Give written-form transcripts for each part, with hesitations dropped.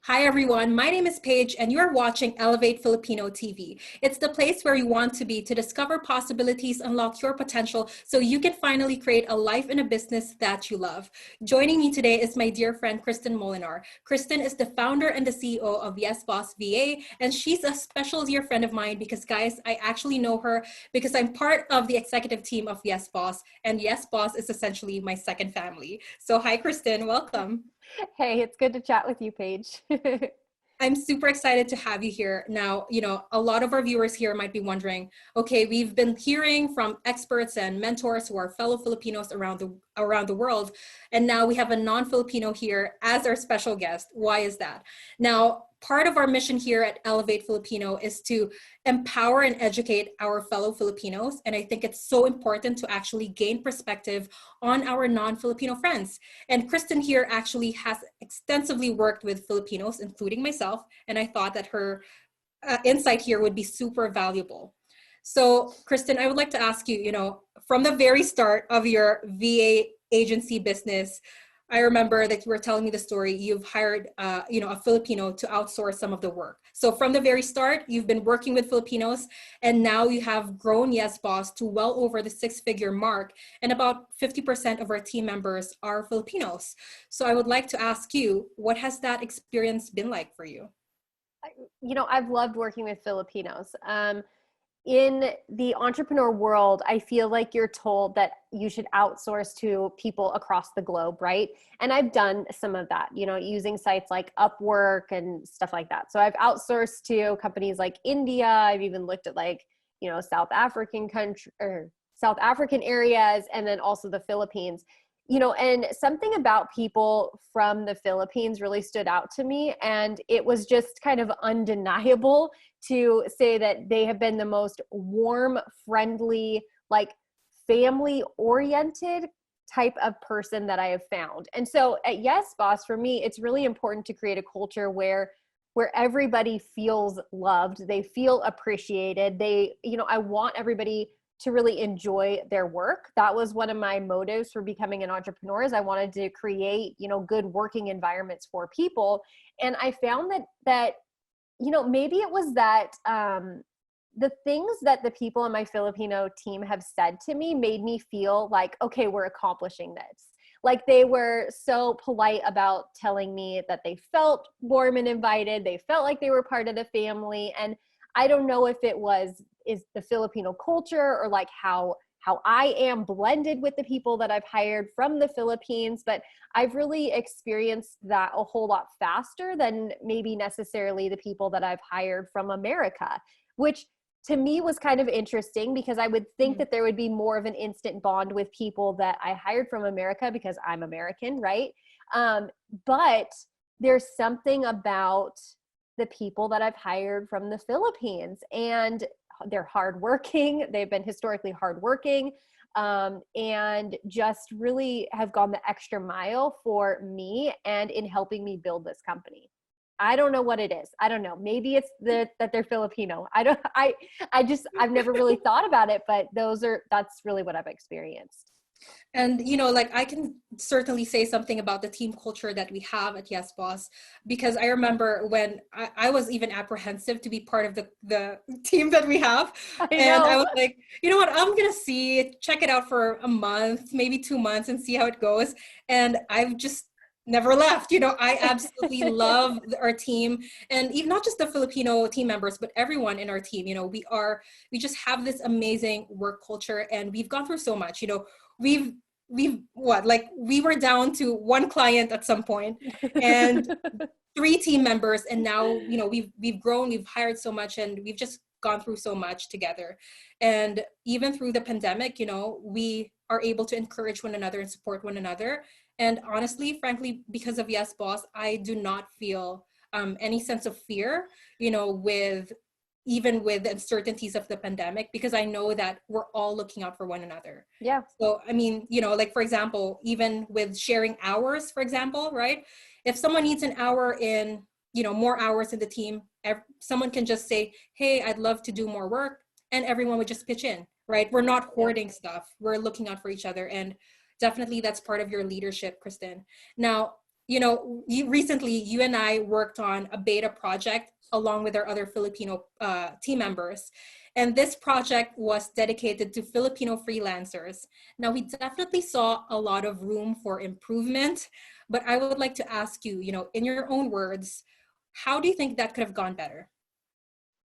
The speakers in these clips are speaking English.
Hi everyone, my name is Paige and you're watching Elevate Filipino TV. It's the place where you want to be to discover possibilities, unlock your potential so you can finally create a life and a business that you love. Joining me today is my dear friend Kristin Molenaar. Kristin is the founder and the CEO of Yesboss VA, and she's a special dear friend of mine because guys, I actually know her because I'm part of the executive team of Yesboss, and Yesboss is essentially my second family. So hi Kristin, welcome. Hey, it's good to chat with you, Paige. I'm super excited to have you here. Now, a lot of our viewers here might be wondering, okay, we've been hearing from experts and mentors who are fellow Filipinos around the world, and now we have a non-Filipino here as our special guest. Why is that? Now, part of our mission here at Elevate Filipino is to empower and educate our fellow Filipinos, and I think it's so important to actually gain perspective on our non-Filipino friends. And Kristin here actually has extensively worked with Filipinos, including myself, and I thought that her insight here would be super valuable. So, Kristin, I would like to ask you, from the very start of your VA agency business, I remember that you were telling me the story. You've hired, a Filipino to outsource some of the work. So from the very start, you've been working with Filipinos, and now you have grown Yesboss to well over the six-figure mark, and about 50% of our team members are Filipinos. So I would like to ask you, what has that experience been like for you? I've loved working with Filipinos. In the entrepreneur world, I feel like you're told that you should outsource to people across the globe, right? And I've done some of that, using sites like Upwork and stuff like that. So I've outsourced to companies like India. I've even looked at South African South African areas, and then also the Philippines. And something about people from the Philippines really stood out to me. And it was just kind of undeniable to say that they have been the most warm, friendly, family oriented type of person that I have found. And so at Yesboss, for me, it's really important to create a culture where everybody feels loved, they feel appreciated. I want everybody to really enjoy their work. That was one of my motives for becoming an entrepreneur, is I wanted to create, good working environments for people. And I found that maybe it was that the things that the people on my Filipino team have said to me made me feel like, okay, we're accomplishing this. Like, they were so polite about telling me that they felt warm and invited. They felt like they were part of the family. And I don't know if it is the Filipino culture or how I am blended with the people that I've hired from the Philippines, but I've really experienced that a whole lot faster than maybe necessarily the people that I've hired from America, which to me was kind of interesting because I would think that there would be more of an instant bond with people that I hired from America because I'm American, right? But there's something about the people that I've hired from the Philippines, and they're hardworking. They've been historically hardworking, and just really have gone the extra mile for me and in helping me build this company. I don't know what it is. I don't know. Maybe it's that they're Filipino. I've never really thought about it, but that's really what I've experienced. And, I can certainly say something about the team culture that we have at Yesboss, because I remember when I was even apprehensive to be part of the team that we have. And I was like, you know what, I'm going to check it out for a month, maybe 2 months, and see how it goes. And I've just never left. I absolutely love our team, and even not just the Filipino team members, but everyone in our team. We just have this amazing work culture, and we've gone through so much. We've we were down to one client at some point and 3 team members, and now we've grown, we've hired so much, and we've just gone through so much together. And even through the pandemic, we are able to encourage one another and support one another. And honestly, frankly, because of Yesboss, I do not feel any sense of fear, even with the uncertainties of the pandemic, because I know that we're all looking out for one another. Yeah. So, I mean, for example, even with sharing hours, for example, right? If someone needs an hour in, more hours in the team, someone can just say, hey, I'd love to do more work. And everyone would just pitch in, right? We're not hoarding stuff. We're looking out for each other. And definitely that's part of your leadership, Kristin. Now, recently you and I worked on a beta project along with our other Filipino team members. And this project was dedicated to Filipino freelancers. Now, we definitely saw a lot of room for improvement, but I would like to ask you, in your own words, how do you think that could have gone better?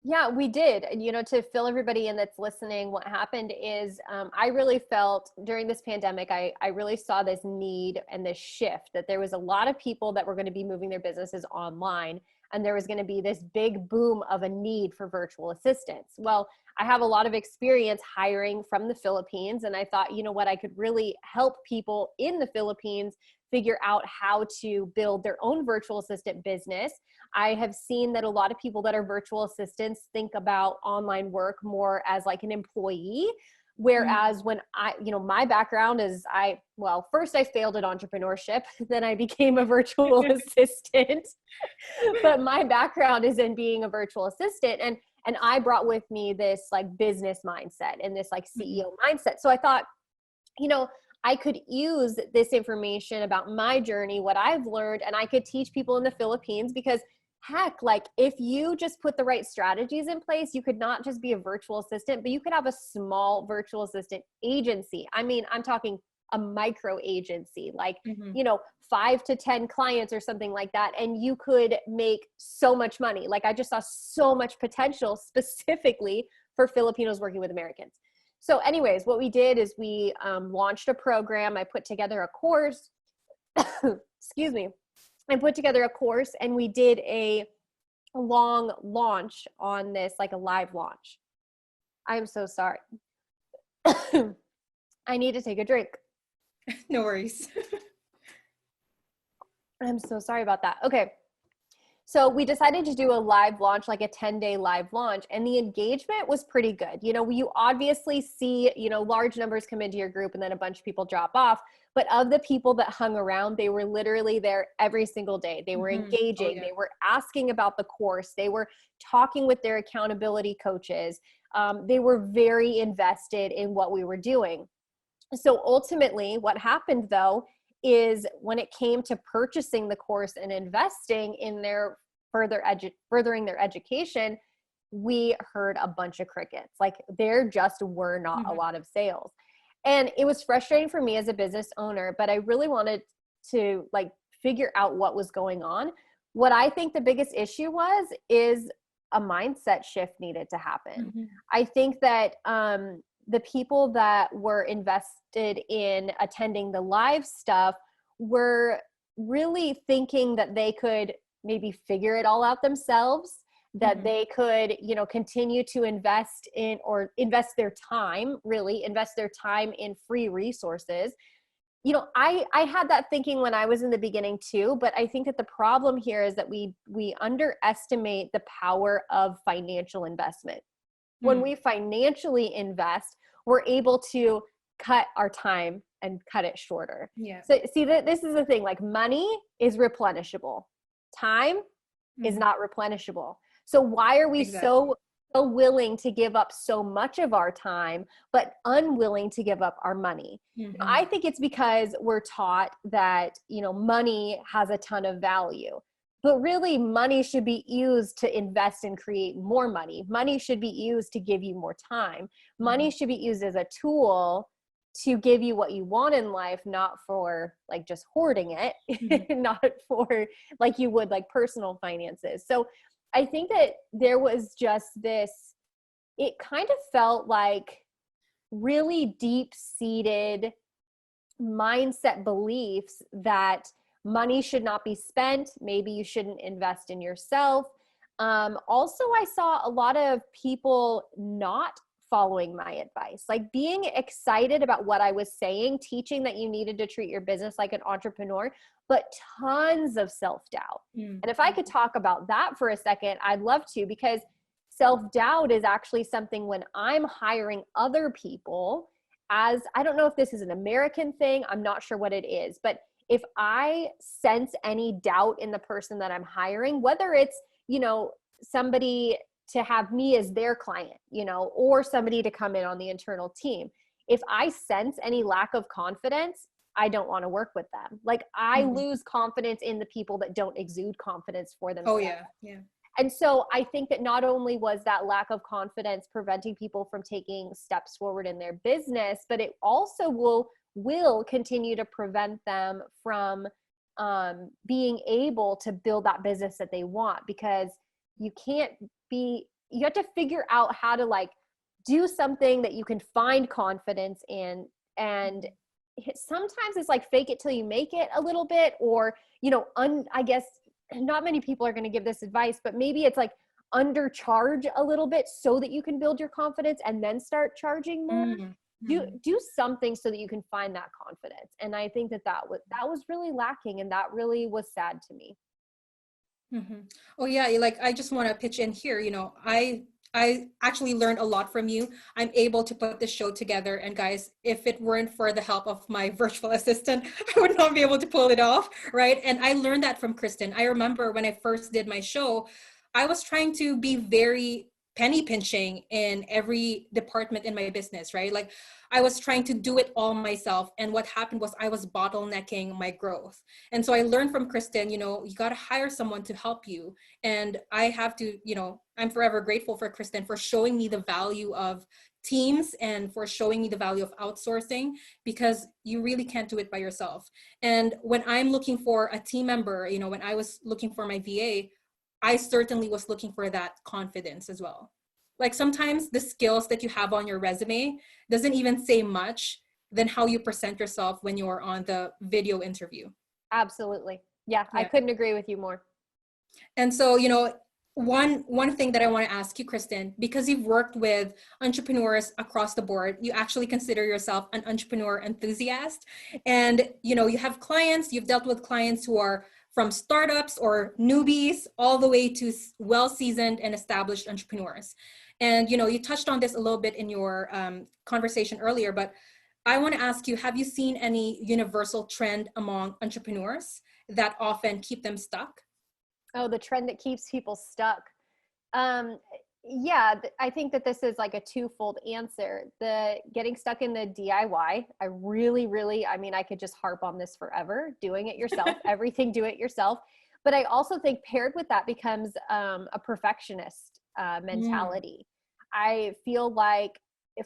Yeah, we did. And, to fill everybody in that's listening, what happened is I really felt during this pandemic, I really saw this need and this shift that there was a lot of people that were going to be moving their businesses online. And there was going to be this big boom of a need for virtual assistants. Well, I have a lot of experience hiring from the Philippines. And I thought, I could really help people in the Philippines figure out how to build their own virtual assistant business. I have seen that a lot of people that are virtual assistants think about online work more as like an employee. Whereas when my background is first I failed at entrepreneurship, then I became a virtual assistant, but my background is in being a virtual assistant. And I brought with me this like business mindset and this like CEO mindset. So I thought, I could use this information about my journey, what I've learned, and I could teach people in the Philippines because heck, like if you just put the right strategies in place, you could not just be a virtual assistant, but you could have a small virtual assistant agency. I mean, I'm talking a micro agency, like, 5 to 10 clients or something like that. And you could make so much money. Like I just saw so much potential specifically for Filipinos working with Americans. So anyways, what we did is we launched a program. I put together a course, excuse me. I put together a course and we did a long launch on this, like a live launch. I'm so sorry. I need to take a drink. No worries. I'm so sorry about that. Okay. So we decided to do a live launch, like a 10-day live launch, and the engagement was pretty good. You obviously see, large numbers come into your group and then a bunch of people drop off. But of the people that hung around, they were literally there every single day. They were engaging. Oh, yeah. They were asking about the course. They were talking with their accountability coaches. They were very invested in what we were doing. So ultimately, what happened though, is when it came to purchasing the course and investing in their furthering their education, we heard a bunch of crickets. Like there just were not a lot of sales. And it was frustrating for me as a business owner, but I really wanted to like figure out what was going on. What I think the biggest issue is a mindset shift needed to happen. I think that the people that were invested in attending the live stuff were really thinking that they could maybe figure it all out themselves, that they could, continue to invest their time in free resources. I had that thinking when I was in the beginning too, but I think that the problem here is that we underestimate the power of financial investment. When we financially invest, we're able to cut our time and cut it shorter. Yeah. So see that this is the thing, like money is replenishable. Time is not replenishable. So why are we so willing to give up so much of our time, but unwilling to give up our money? I think it's because we're taught that, money has a ton of value. But really, money should be used to invest and create more money. Money should be used to give you more time. Money should be used as a tool to give you what you want in life, not for like just hoarding it, not for like you would like personal finances. So I think that there was just this, it kind of felt like really deep-seated mindset beliefs that money should not be spent. Maybe you shouldn't invest in yourself. Also, I saw a lot of people not following my advice, like being excited about what I was saying, teaching that you needed to treat your business like an entrepreneur, but tons of self-doubt. And if I could talk about that for a second, I'd love to, because self-doubt is actually something when I'm hiring other people, as I don't know if this is an American thing, I'm not sure what it is, but if I sense any doubt in the person that I'm hiring, whether it's, somebody to have me as their client, or somebody to come in on the internal team, if I sense any lack of confidence, I don't want to work with them. Like I lose confidence in the people that don't exude confidence for themselves. Oh yeah. Yeah. And so I think that not only was that lack of confidence preventing people from taking steps forward in their business, but it also will continue to prevent them from being able to build that business that they want, because you have to figure out how to like do something that you can find confidence in. And sometimes it's like fake it till you make it a little bit, or, I guess not many people are going to give this advice, but maybe it's like undercharge a little bit so that you can build your confidence and then start charging more. Do something so that you can find that confidence. And I think that was really lacking, and that really was sad to me. Oh yeah, like I just want to pitch in here. I actually learned a lot from you. I'm able to put this show together, and guys, if it weren't for the help of my virtual assistant, I would not be able to pull it off, right? And I learned that from Kristin. I remember when I first did my show, I was trying to be very penny pinching in every department in my business, right? Like I was trying to do it all myself. And what happened was I was bottlenecking my growth. And so I learned from Kristin, you got to hire someone to help you. And I have to, I'm forever grateful for Kristin for showing me the value of teams and for showing me the value of outsourcing, because you really can't do it by yourself. And when I'm looking for a team member, when I was looking for my VA, I certainly was looking for that confidence as well. Like sometimes the skills that you have on your resume doesn't even say much than how you present yourself when you're on the video interview. Absolutely. Yeah. I couldn't agree with you more. And so, one thing that I want to ask you, Kristin, because you've worked with entrepreneurs across the board, you actually consider yourself an entrepreneur enthusiast. And, you have clients, you've dealt with clients who are from startups or newbies all the way to well-seasoned and established entrepreneurs. And, you touched on this a little bit in your conversation earlier, but I want to ask you, have you seen any universal trend among entrepreneurs that often keep them stuck? Oh, the trend that keeps people stuck. Yeah, I think that this is like a twofold answer. The getting stuck in the DIY, I really, I could just harp on this forever, doing it yourself, everything, do it yourself. But I also think paired with that becomes a perfectionist mentality. I feel like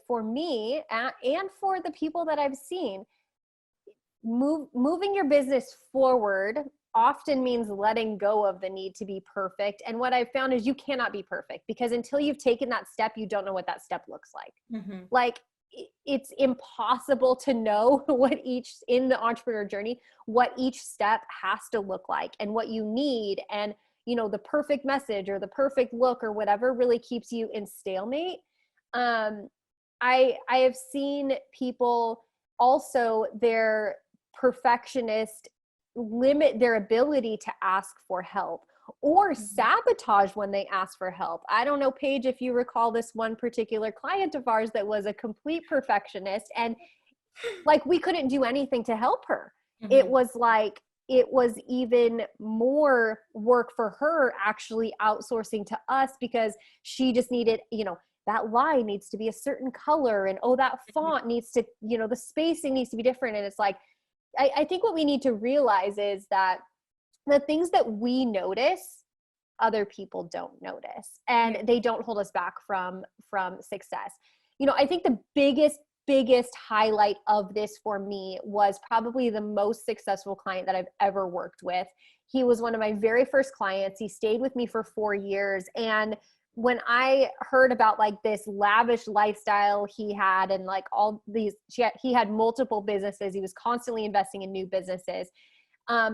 for me and for the people that I've seen, moving your business forward often means letting go of the need to be perfect. And what I've found is you cannot be perfect, because until you've taken that step, you don't know what that step looks like. Like it's impossible to know in the entrepreneur journey, what each step has to look like and what you need. And, the perfect message or the perfect look or whatever really keeps you in stalemate. I have seen people also, their perfectionist limit their ability to ask for help or sabotage when they ask for help. I don't know, Paige, if you recall this one particular client of ours that was a complete perfectionist, and like we couldn't do anything to help her. It was even more work for her actually outsourcing to us, because she just needed, that line needs to be a certain color, and that font needs to, the spacing needs to be different. And it's like, I think what we need to realize is that the things that we notice, other people don't notice, and they don't hold us back from success. I think the biggest highlight of this for me was probably the most successful client that I've ever worked with. He was one of my very first clients. He stayed with me for 4 years. And when I heard about like this lavish lifestyle he had, and like all these, he had multiple businesses. He was constantly investing in new businesses.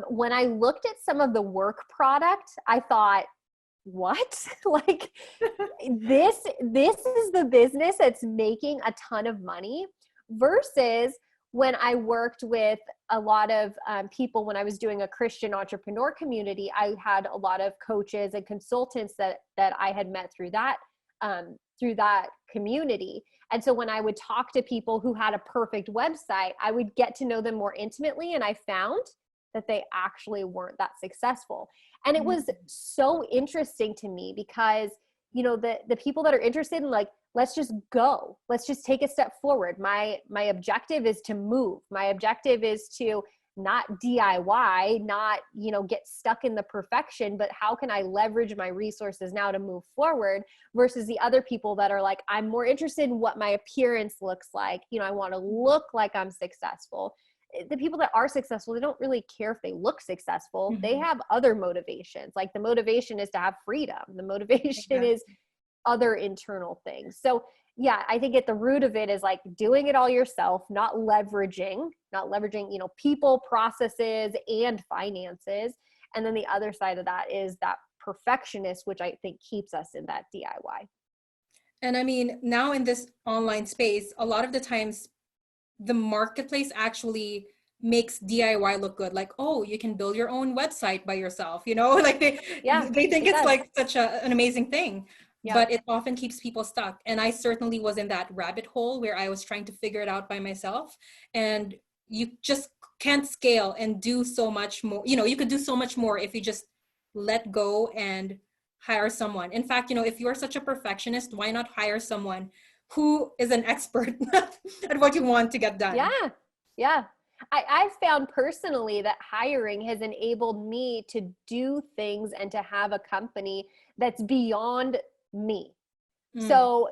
When I looked at some of the work product, I thought, what? Like this is the business that's making a ton of money, versus when I worked with a lot of people, when I was doing a Christian entrepreneur community, I had a lot of coaches and consultants that I had met through that community. And so when I would talk to people who had a perfect website, I would get to know them more intimately. And I found that they actually weren't that successful. And it was so interesting to me, because, the people that are interested in like let's just go. Let's just take a step forward. My objective is to move. My objective is to not DIY, not, get stuck in the perfection, but how can I leverage my resources now to move forward, versus the other people that are like, I'm more interested in what my appearance looks like. I want to look like I'm successful. The people that are successful, they don't really care if they look successful. Mm-hmm. They have other motivations. Like the motivation is to have freedom. The motivation is other internal things. So yeah, I think at the root of it is like doing it all yourself, not leveraging, people, processes, and finances. And then the other side of that is that perfectionist, which I think keeps us in that DIY. And I mean, now in this online space, a lot of the times the marketplace actually makes DIY look good. Like, oh, you can build your own website by yourself, like they think it's like such an amazing thing. Yeah. But it often keeps people stuck. And I certainly was in that rabbit hole where I was trying to figure it out by myself. And you just can't scale and do so much more. You could do so much more if you just let go and hire someone. In fact, if you're such a perfectionist, why not hire someone who is an expert at what you want to get done? Yeah. I've found personally that hiring has enabled me to do things and to have a company that's beyond me. So,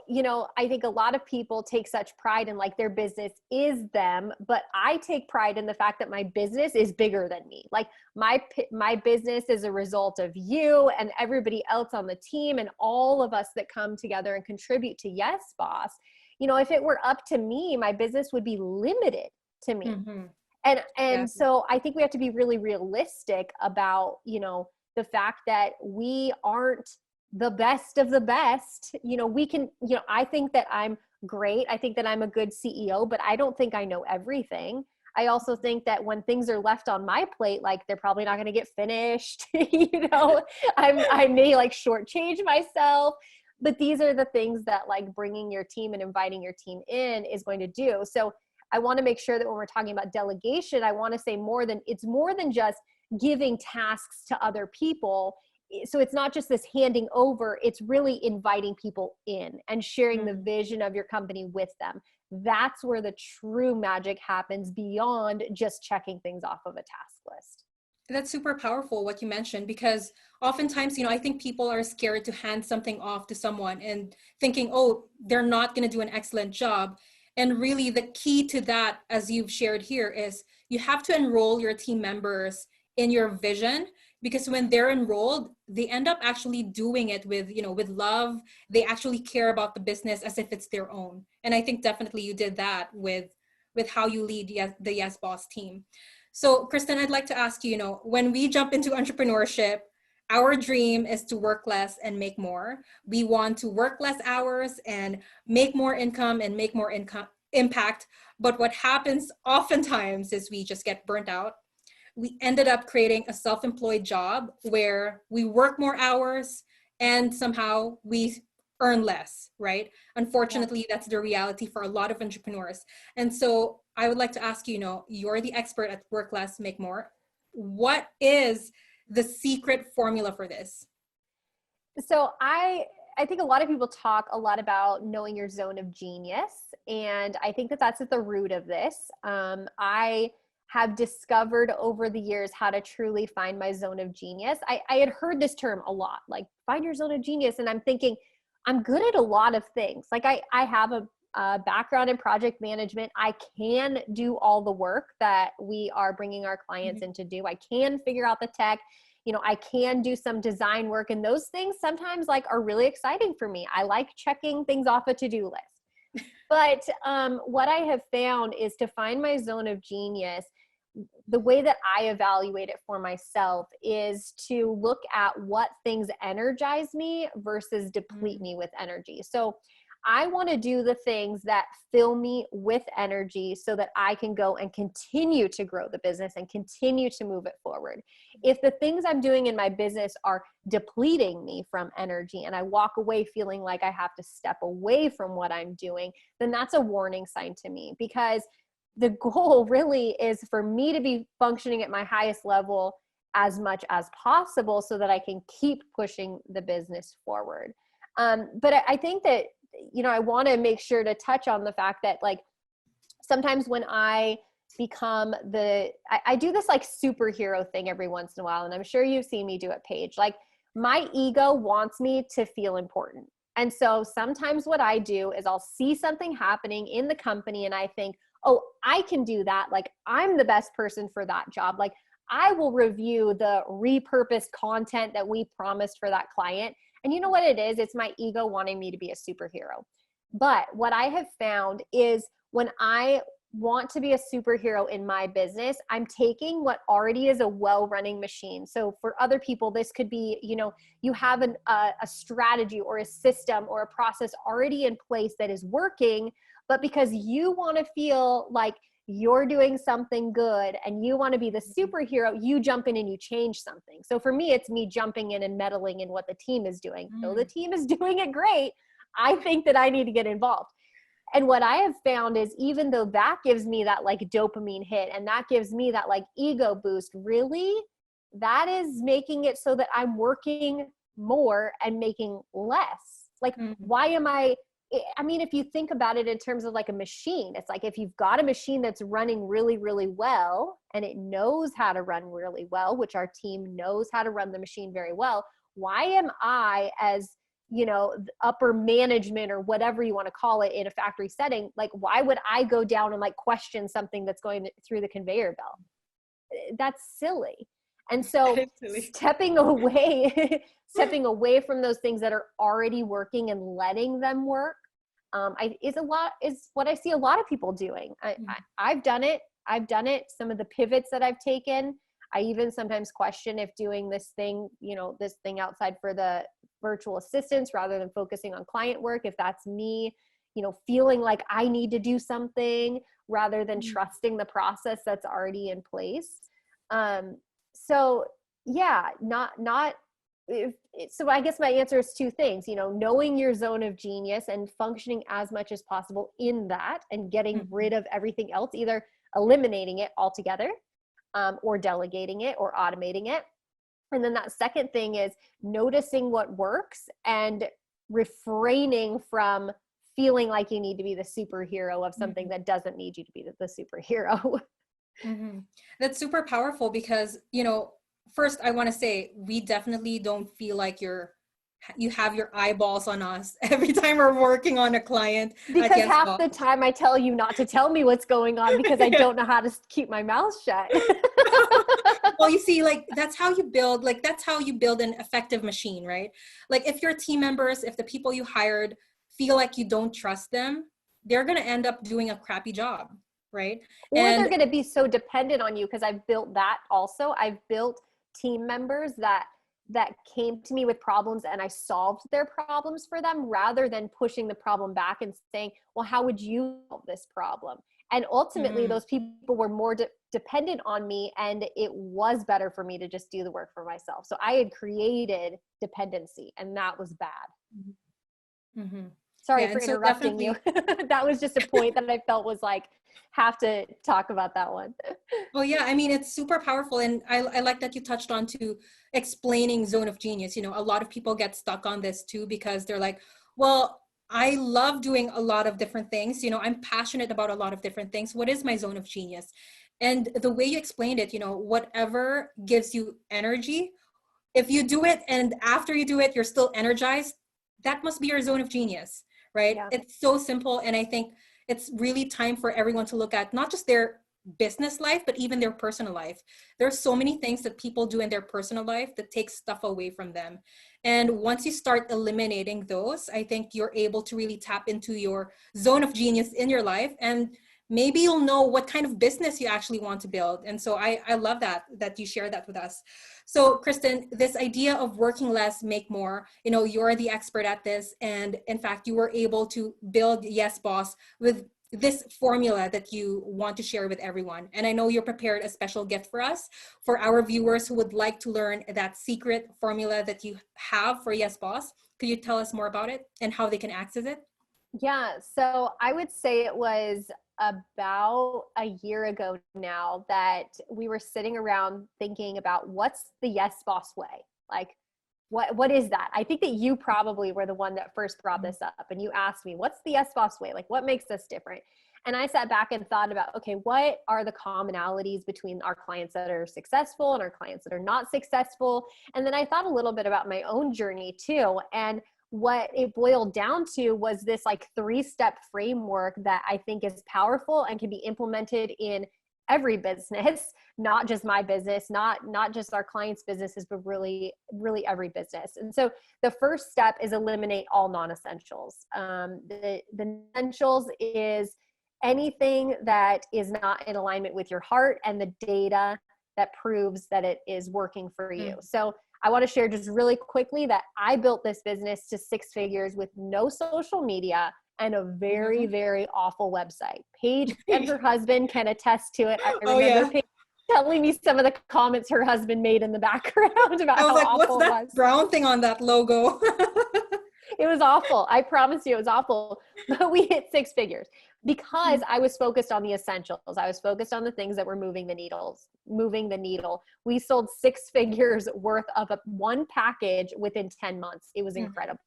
I think a lot of people take such pride in like their business is them, but I take pride in the fact that my business is bigger than me. Like my business is a result of you and everybody else on the team and all of us that come together and contribute to Yesboss. If it were up to me, my business would be limited to me. Mm-hmm. And so I think we have to be really realistic about, the fact that we aren't the best of the best. We can, I think that I'm great. I think that I'm a good CEO, but I don't think I know everything. I also think that when things are left on my plate, like they're probably not going to get finished. I may like shortchange myself, but these are the things that like bringing your team and inviting your team in is going to do. So I want to make sure that when we're talking about delegation, I want to say it's more than just giving tasks to other people. So it's not just this handing over, it's really inviting people in and sharing the vision of your company with them. That's where the true magic happens beyond just checking things off of a task list. That's super powerful what you mentioned, because oftentimes, I think people are scared to hand something off to someone and thinking, oh, they're not going to do an excellent job. And really the key to that, as you've shared here, is you have to enroll your team members in your vision, because when they're enrolled, they end up actually doing it with love. They actually care about the business as if it's their own. And I think definitely you did that with how you lead the Yesboss team. So Kristin, I'd like to ask you, when we jump into entrepreneurship, our dream is to work less and make more. We want to work less hours and make more income and make more impact. But what happens oftentimes is we just get burnt out. We ended up creating a self-employed job where we work more hours and somehow we earn less, right? Unfortunately, that's the reality for a lot of entrepreneurs. And so I would like to ask you, you're the expert at work less, make more. What is the secret formula for this? So I think a lot of people talk a lot about knowing your zone of genius. And I think that that's at the root of this. I have discovered over the years how to truly find my zone of genius. I had heard this term a lot, like find your zone of genius. And I'm thinking, I'm good at a lot of things. Like I have a background in project management. I can do all the work that we are bringing our clients in to do. I can figure out the tech. I can do some design work, and those things sometimes like are really exciting for me. I like checking things off a to-do list. But what I have found is to find my zone of genius, the way that I evaluate it for myself is to look at what things energize me versus deplete me with energy. So I want to do the things that fill me with energy so that I can go and continue to grow the business and continue to move it forward. If the things I'm doing in my business are depleting me from energy and I walk away feeling like I have to step away from what I'm doing, then that's a warning sign to me, because the goal really is for me to be functioning at my highest level as much as possible so that I can keep pushing the business forward. But I think that I want to make sure to touch on the fact that like sometimes when I become I do this like superhero thing every once in a while, and I'm sure you've seen me do it, Paige. Like my ego wants me to feel important. And so sometimes what I do is I'll see something happening in the company and I think, oh, I can do that. Like I'm the best person for that job. Like I will review the repurposed content that we promised for that client. And you know what it is? It's my ego wanting me to be a superhero. But what I have found is when I want to be a superhero in my business, I'm taking what already is a well-running machine. So for other people, this could be, you have a strategy or a system or a process already in place that is working, but because you want to feel like you're doing something good and you want to be the superhero, you jump in and you change something. So for me, it's me jumping in and meddling in what the team is doing. So the team is doing it great. I think that I need to get involved. And what I have found is even though that gives me that like dopamine hit and that gives me that like ego boost, really, that is making it so that I'm working more and making less. Like, why am I mean, if you think about it in terms of like a machine, it's like if you've got a machine that's running really, really well and it knows how to run really well, which our team knows how to run the machine very well, why am I as upper management or whatever you want to call it in a factory setting, like why would I go down and like question something that's going through the conveyor belt? That's silly. And so stepping away from those things that are already working and letting them work is what I see a lot of people doing. I've done it. Some of the pivots that I've taken, I even sometimes question if doing this thing outside for the virtual assistants rather than focusing on client work, if that's me, feeling like I need to do something rather than trusting the process that's already in place. So yeah, so I guess my answer is two things, knowing your zone of genius and functioning as much as possible in that and getting rid of everything else, either eliminating it altogether, or delegating it or automating it. And then that second thing is noticing what works and refraining from feeling like you need to be the superhero of something that doesn't need you to be the superhero. That's super powerful because, first I want to say we definitely don't feel like you have your eyeballs on us every time we're working on a client. Because half the time I tell you not to tell me what's going on because I don't know how to keep my mouth shut. Well, you see, like that's how you build an effective machine, right? Like if your team members, if the people you hired feel like you don't trust them, they're going to end up doing a crappy job, right? Or they're going to be so dependent on you, because I've built that also. I've built team members that came to me with problems and I solved their problems for them rather than pushing the problem back and saying, well, how would you solve this problem? And ultimately those people were more dependent on me, and it was better for me to just do the work for myself. So I had created dependency, and that was bad. Sorry for interrupting you. That was just a point that I felt was like, have to talk about that one. Well, yeah, I mean, it's super powerful. And I like that you touched on to explaining zone of genius. A lot of people get stuck on this too, because they're like, well, I love doing a lot of different things. I'm passionate about a lot of different things. What is my zone of genius? And the way you explained it, whatever gives you energy, if you do it and after you do it, you're still energized, that must be your zone of genius, right? Yeah. It's so simple. And I think it's really time for everyone to look at not just their business life, but even their personal life. There's so many things that people do in their personal life that take stuff away from them. And once you start eliminating those, I think you're able to really tap into your zone of genius in your life. And maybe you'll know what kind of business you actually want to build. And so I love that you share that with us. So Kristin, this idea of working less, make more, you're the expert at this. And in fact, you were able to build Yesboss with this formula that you want to share with everyone. And I know you prepared a special gift for us, for our viewers who would like to learn that secret formula that you have for Yesboss. Could you tell us more about it and how they can access it? Yeah, so I would say it was about a year ago now that we were sitting around thinking about what's the Yesboss way? Like, What is that? I think that you probably were the one that first brought this up, and you asked me, what's the Yesboss way? Like, what makes us different? And I sat back and thought about, okay, what are the commonalities between our clients that are successful and our clients that are not successful? And then I thought a little bit about my own journey too. And what it boiled down to was this like 3-step framework that I think is powerful and can be implemented in every business, not just my business, not just our clients' businesses, but really every business. And so the first step is eliminate all non-essentials. The essentials is anything that is not in alignment with your heart and the data that proves that it is working for you. So I want to share just really quickly that I built this business to 6 figures with no social media and a very, very awful website. Paige and her husband can attest to it. I remember Paige telling me some of the comments her husband made in the background about how like, awful what's it that was. brown thing on that logo? It was awful. I promise you it was awful. But we hit 6 figures because I was focused on the essentials. I was focused on the things that were moving the needle. We sold 6 figures worth of one package within 10 months. It was incredible.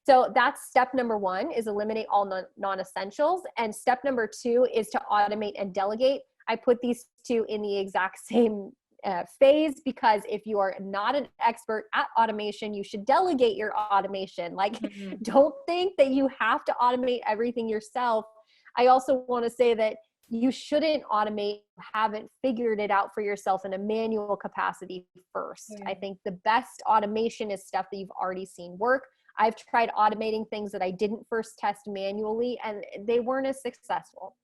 So that's step number 1, is eliminate all non-essentials. And step number 2 is to automate and delegate. I put these 2 in the exact same phase, because if you are not an expert at automation, you should delegate your automation. Like, don't think that you have to automate everything yourself. I also want to say that you shouldn't automate, haven't figured it out for yourself in a manual capacity first. I think the best automation is stuff that you've already seen work. I've tried automating things that I didn't first test manually, and they weren't as successful.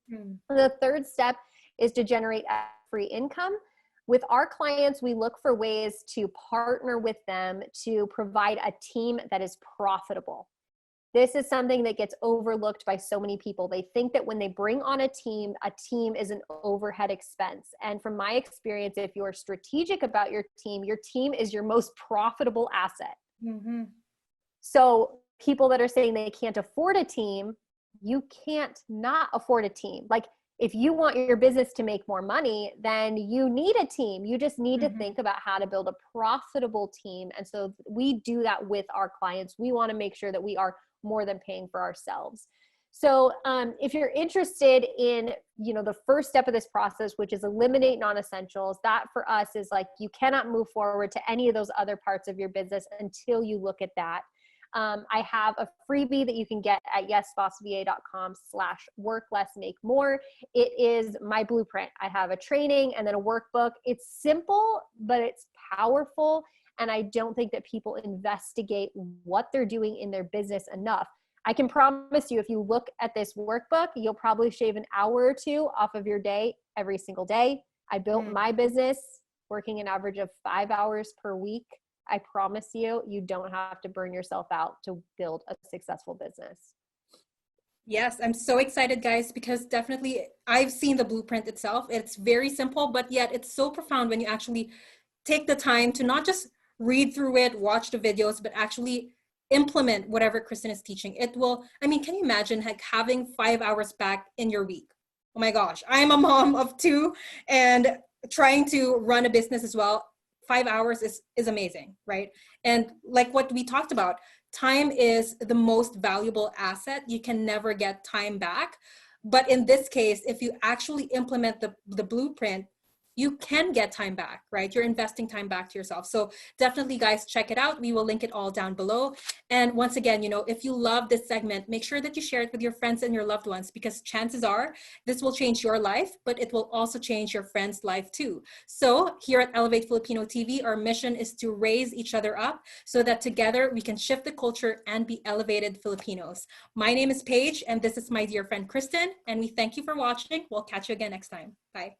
The third step is to generate free income. With our clients, we look for ways to partner with them to provide a team that is profitable. This is something that gets overlooked by so many people. They think that when they bring on a team is an overhead expense. And from my experience, if you're strategic about your team is your most profitable asset. So people that are saying they can't afford a team, you can't not afford a team. Like, if you want your business to make more money, then you need a team. You just need to think about how to build a profitable team. And so we do that with our clients. We want to make sure that we are more than paying for ourselves. So if you're interested in, the first step of this process, which is eliminate non-essentials, that for us is like, you cannot move forward to any of those other parts of your business until you look at that. I have a freebie that you can get at yesbossva.com/work-less-make-more. It is my blueprint. I have a training and then a workbook. It's simple, but it's powerful. And I don't think that people investigate what they're doing in their business enough. I can promise you, if you look at this workbook, you'll probably shave an hour or 2 off of your day every single day. I built my business working an average of 5 hours per week. I promise you, you don't have to burn yourself out to build a successful business. Yes, I'm so excited, guys, because definitely I've seen the blueprint itself. It's very simple, but yet it's so profound when you actually take the time to not just read through it, watch the videos, but actually implement whatever Kristin is teaching. It will, can you imagine like having 5 hours back in your week? Oh my gosh, I'm a mom of 2 and trying to run a business as well. 5 hours is amazing, right? And like what we talked about, time is the most valuable asset. You can never get time back. But in this case, if you actually implement the blueprint, you can get time back, right? You're investing time back to yourself. So definitely, guys, check it out. We will link it all down below. And once again, if you love this segment, make sure that you share it with your friends and your loved ones, because chances are this will change your life, but it will also change your friend's life too. So here at Elevate Filipino TV, our mission is to raise each other up so that together we can shift the culture and be elevated Filipinos. My name is Paige, and this is my dear friend Kristin, and we thank you for watching. We'll catch you again next time. Bye.